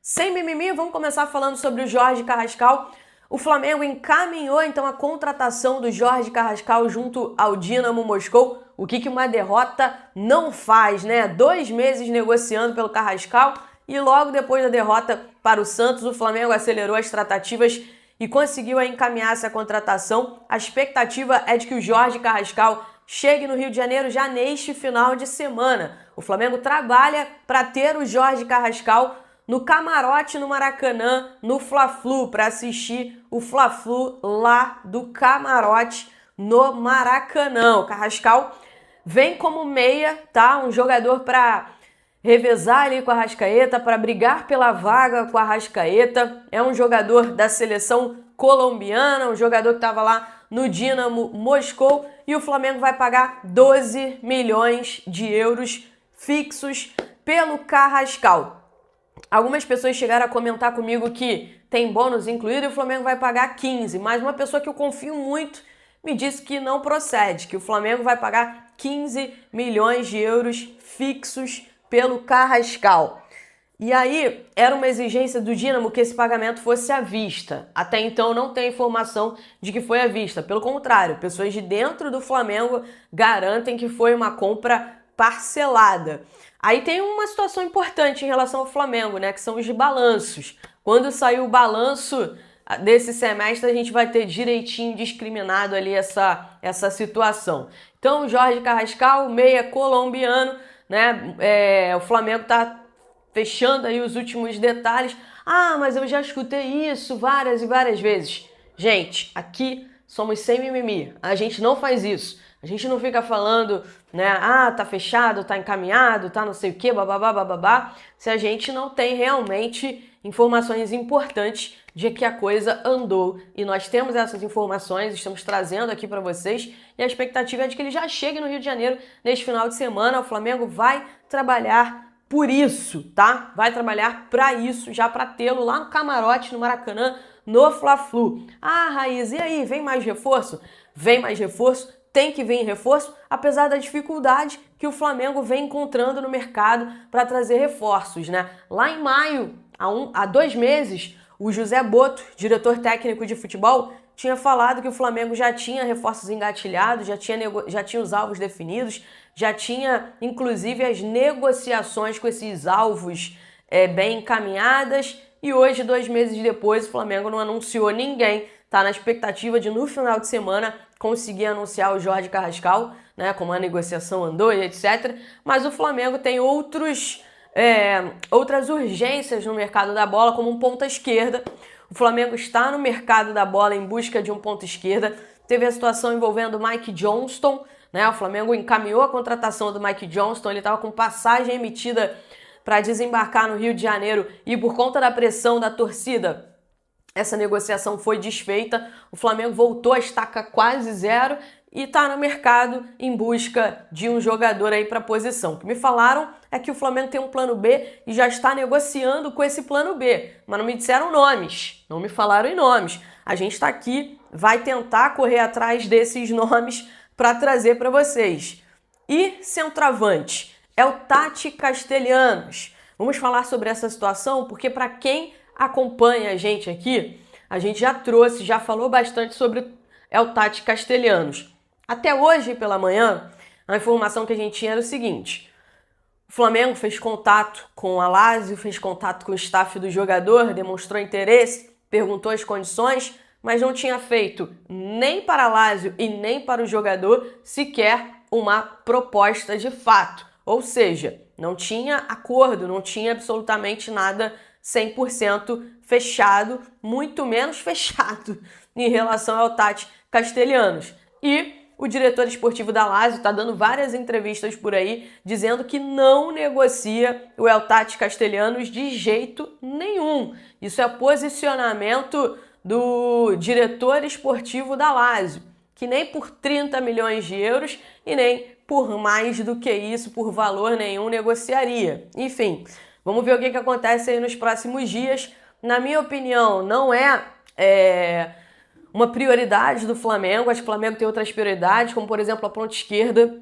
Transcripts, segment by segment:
Sem mimimi, vamos começar falando sobre o Jorge Carrascal. O Flamengo encaminhou então a contratação do Jorge Carrascal junto ao Dynamo Moscou. O que uma derrota não faz, né? 2 meses negociando pelo Carrascal e logo depois da derrota para o Santos, o Flamengo acelerou as tratativas e conseguiu encaminhar essa contratação. A expectativa é de que o Jorge Carrascal chegue no Rio de Janeiro já neste final de semana. O Flamengo trabalha para ter o Jorge Carrascal no camarote no Maracanã, no Fla-Flu, para assistir o Fla-Flu lá do camarote no Maracanã. O Carrascal vem como meia, tá? Um jogador para revezar ali com a Arrascaeta, para brigar pela vaga com a Arrascaeta. É um jogador da seleção colombiana, um jogador que estava lá no Dynamo Moscou, e o Flamengo vai pagar 12 milhões de euros fixos pelo Carrascal. Algumas pessoas chegaram a comentar comigo que tem bônus incluído e o Flamengo vai pagar 15, mas uma pessoa que eu confio muito me disse que não procede, que o Flamengo vai pagar 15 milhões de euros fixos pelo Carrascal. E aí, era uma exigência do Dynamo que esse pagamento fosse à vista. Até então não tem informação de que foi à vista. Pelo contrário, pessoas de dentro do Flamengo garantem que foi uma compra parcelada. Aí tem uma situação importante em relação ao Flamengo, né, que são os de balanços. Quando sair o balanço desse semestre, a gente vai ter direitinho discriminado ali essa situação. Então, o Jorge Carrascal, meia colombiano, né, o Flamengo tá fechando aí os últimos detalhes. Ah, mas eu já escutei isso várias e várias vezes. Gente, aqui somos sem mimimi. A gente não faz isso. A gente não fica falando, né, tá fechado, tá encaminhado, tá não sei o que, bababá, bababá, se a gente não tem realmente informações importantes de que a coisa andou. E nós temos essas informações, estamos trazendo aqui para vocês, e a expectativa é de que ele já chegue no Rio de Janeiro neste final de semana. O Flamengo vai trabalhar por isso, tá? Vai trabalhar para isso, já para tê-lo lá no camarote, no Maracanã, no Fla-Flu. Ah, Raiz, e aí, vem mais reforço? Vem mais reforço, tem que vir reforço, apesar da dificuldade que o Flamengo vem encontrando no mercado para trazer reforços, né? Lá em maio, há 2 meses, o José Boto, diretor técnico de futebol, tinha falado que o Flamengo já tinha reforços engatilhados, já tinha os alvos definidos, já tinha, inclusive, as negociações com esses alvos bem encaminhadas, e hoje, 2 meses depois, o Flamengo não anunciou ninguém. Tá na expectativa de, no final de semana, conseguir anunciar o Jorge Carrascal, né, como a negociação andou e etc. Mas o Flamengo tem outras urgências no mercado da bola, como um ponta esquerda. O Flamengo está no mercado da bola em busca de um ponta esquerda. Teve a situação envolvendo o Mike Johnston, né? O Flamengo encaminhou a contratação do Mike Johnston, ele estava com passagem emitida para desembarcar no Rio de Janeiro e, por conta da pressão da torcida, essa negociação foi desfeita. O Flamengo voltou a estaca quase zero e está no mercado em busca de um jogador aí para a posição. O que me falaram é que o Flamengo tem um plano B e já está negociando com esse plano B, mas não me disseram nomes, não me falaram em nomes. A gente está aqui, vai tentar correr atrás desses nomes para trazer para vocês. E centroavante é o Tati Castellanos. Vamos falar sobre essa situação porque, para quem acompanha a gente aqui, a gente já trouxe, já falou bastante sobre o Tati Castellanos. Até hoje pela manhã, a informação que a gente tinha era o seguinte: o Flamengo fez contato com a Lazio, fez contato com o staff do jogador, demonstrou interesse, perguntou as condições, mas não tinha feito nem para a Lazio e nem para o jogador sequer uma proposta de fato. Ou seja, não tinha acordo, não tinha absolutamente nada 100% fechado, muito menos fechado em relação ao Tati Castellanos. E o diretor esportivo da Lazio está dando várias entrevistas por aí, dizendo que não negocia o Tati Castellanos de jeito nenhum. Isso é posicionamento do diretor esportivo da Lazio, que nem por 30 milhões de euros e nem por mais do que isso, por valor nenhum, negociaria. Enfim, vamos ver o que acontece aí nos próximos dias. Na minha opinião, não é uma prioridade do Flamengo. Acho que o Flamengo tem outras prioridades, como por exemplo a ponta esquerda.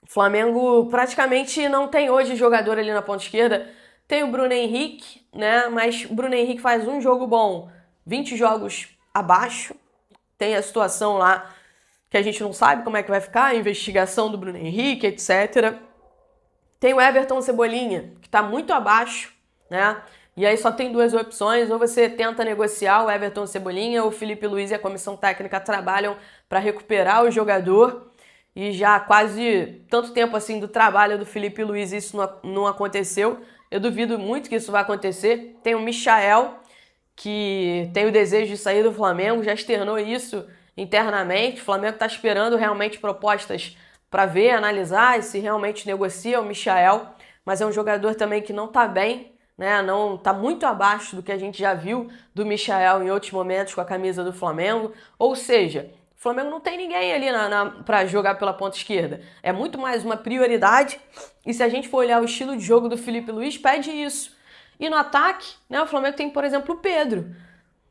O Flamengo praticamente não tem hoje jogador ali na ponta esquerda Tem o Bruno Henrique, né? Mas o Bruno Henrique faz um jogo bom, 20 jogos abaixo. Tem a situação lá que a gente não sabe como é que vai ficar, a investigação do Bruno Henrique, etc. Tem o Everton Cebolinha, que está muito abaixo, né? E aí só tem duas opções, ou você tenta negociar o Everton Cebolinha, ou o Felipe Luiz e a comissão técnica trabalham para recuperar o jogador. E já quase tanto tempo assim do trabalho do Felipe Luiz isso não aconteceu. Eu duvido muito que isso vai acontecer. Tem o Michael, que tem o desejo de sair do Flamengo, já externou isso internamente. O Flamengo está esperando realmente propostas para ver, analisar se realmente negocia o Michael, mas é um jogador também que não está bem, né? Não está muito abaixo do que a gente já viu do Michael em outros momentos com a camisa do Flamengo. Ou seja, o Flamengo não tem ninguém ali para jogar pela ponta esquerda. É muito mais uma prioridade. E se a gente for olhar o estilo de jogo do Felipe Luiz, pede isso. E no ataque, né, o Flamengo tem, por exemplo, o Pedro.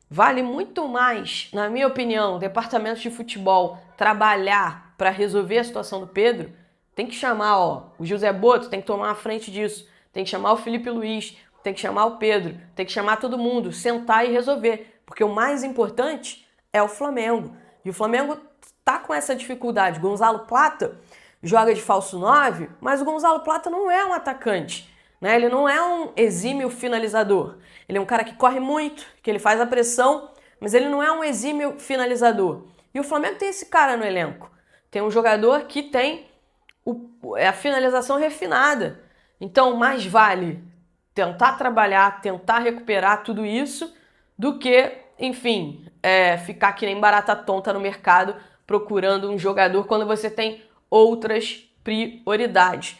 Vale muito mais, na minha opinião, o departamento de futebol trabalhar para resolver a situação do Pedro. Tem que chamar, o José Boto tem que tomar a frente disso. Tem que chamar o Felipe Luiz, tem que chamar o Pedro, tem que chamar todo mundo, sentar e resolver. Porque o mais importante é o Flamengo. E o Flamengo tá com essa dificuldade. Gonzalo Plata joga de falso 9, mas o Gonzalo Plata não é um atacante, né? Ele não é um exímio finalizador. Ele é um cara que corre muito, que ele faz a pressão, mas ele não é um exímio finalizador. E o Flamengo tem esse cara no elenco. Tem um jogador que tem a finalização refinada. Então, mais vale tentar trabalhar, tentar recuperar tudo isso do que, enfim, ficar que nem barata tonta no mercado procurando um jogador quando você tem outras prioridades.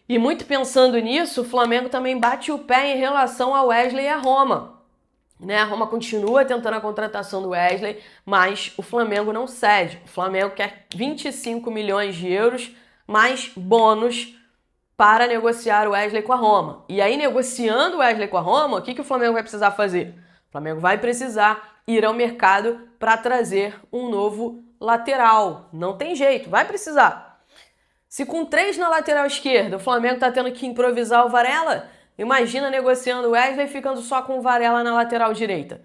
E muito pensando nisso, o Flamengo também bate o pé em relação ao Wesley e a Roma. Né? A Roma continua tentando a contratação do Wesley, mas o Flamengo não cede. O Flamengo quer 25 milhões de euros mais bônus para negociar o Wesley com a Roma. E aí, negociando o Wesley com a Roma, o que o Flamengo vai precisar fazer? O Flamengo vai precisar ir ao mercado para trazer um novo lateral. Não tem jeito, vai precisar. Se com 3 na lateral esquerda o Flamengo está tendo que improvisar o Varela, imagina negociando o Wesley ficando só com o Varela na lateral direita.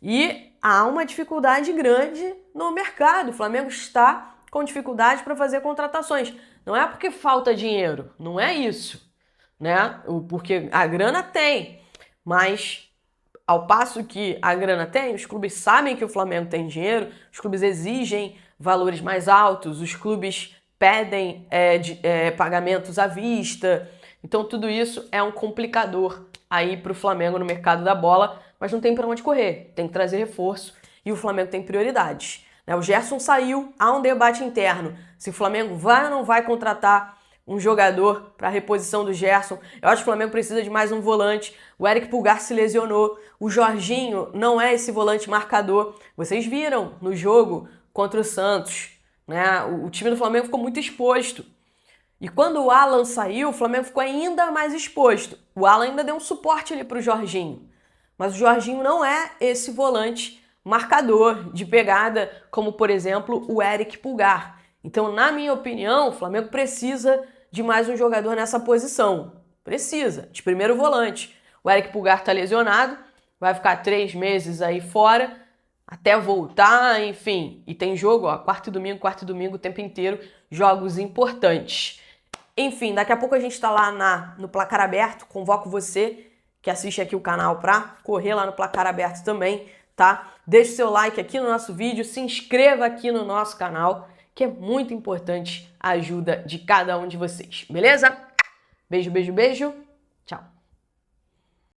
E há uma dificuldade grande no mercado. O Flamengo está com dificuldade para fazer contratações. Não é porque falta dinheiro, não é isso, né? Porque a grana tem, mas ao passo que a grana tem, os clubes sabem que o Flamengo tem dinheiro, os clubes exigem valores mais altos, os clubes pedem pagamentos à vista. Então tudo isso é um complicador aí para o Flamengo no mercado da bola, mas não tem para onde correr, tem que trazer reforço e o Flamengo tem prioridades. O Gerson saiu, há um debate interno se o Flamengo vai ou não vai contratar um jogador para a reposição do Gerson. Eu acho que o Flamengo precisa de mais um volante. O Eric Pulgar se lesionou, o Jorginho não é esse volante marcador. Vocês viram no jogo contra o Santos, né? O time do Flamengo ficou muito exposto. E quando o Alan saiu, o Flamengo ficou ainda mais exposto. O Alan ainda deu um suporte ali para o Jorginho. Mas o Jorginho não é esse volante marcador de pegada, como, por exemplo, o Eric Pulgar. Então, na minha opinião, o Flamengo precisa de mais um jogador nessa posição. Precisa, de primeiro volante. O Eric Pulgar está lesionado, vai ficar 3 meses aí fora, até voltar, enfim. E tem jogo, quarta e domingo, o tempo inteiro, jogos importantes. Enfim, daqui a pouco a gente está lá no Placar Aberto. Convoco você que assiste aqui o canal para correr lá no Placar Aberto também, tá? Deixe seu like aqui no nosso vídeo, se inscreva aqui no nosso canal, que é muito importante a ajuda de cada um de vocês, beleza? Beijo, beijo, beijo. Tchau.